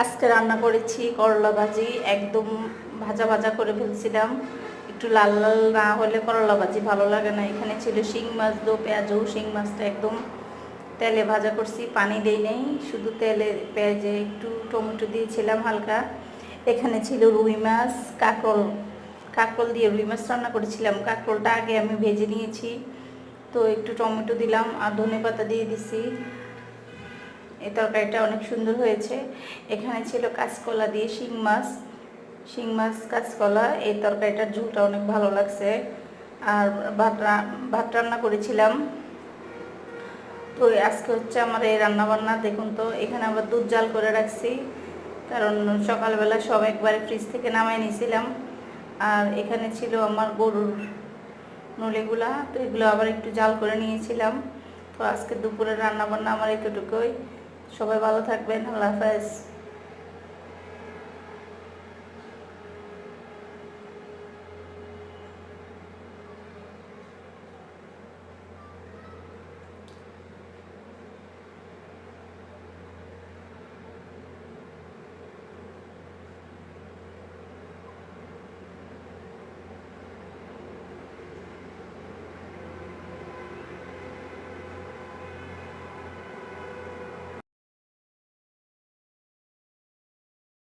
আজকে রান্না করেছি করলা ভাজি, একদম ভাজা ভাজা করে ফেলছিলাম। একটু লাল লাল না হলে করলা ভাজি ভালো লাগে না। এখানে ছিল শিং মাছ, দো পেঁয়াজও, শিং মাছটা একদম তেলে ভাজা করছি, পানি দেই নেই, শুধু তেলে পেঁয়াজে একটু টমেটো দিয়েছিলাম হালকা। এখানে ছিল রুই মাছ, কাঁকরোল কাঁকরোল দিয়ে রুই মাছ রান্না করেছিলাম। কাঁকরোলটা আগে আমি ভেজে নিয়েছি, তো একটু টমেটো দিলাম আর ধনেপাতা দিয়ে দিছি। এই তরকারিটা অনেক সুন্দর হয়েছে। এখানে ছিল কাঁচকলা দিয়ে শিং মাছ কাঁচকলা। এই তরকারিটার ঝোলটা অনেক ভালো লাগছে। আর ভাত রান্না করেছিলাম। তো আজকে হচ্ছে আমার এই রান্নাবান্না। দেখুন তো, এখানে আবার দুধ জাল করে রাখছি, কারণ সকালবেলা সব একবারে ফ্রিজ থেকে নামাই নিয়েছিলাম। আর এখানে ছিল আমার গরুর নলিগুলা, তো এগুলো আবার একটু জাল করে নিয়েছিলাম। তো আজকে দুপুরের রান্নাবান্না আমার এতটুকুই। সবাই ভালো থাকবেন। আল্লাহ হাফেজ।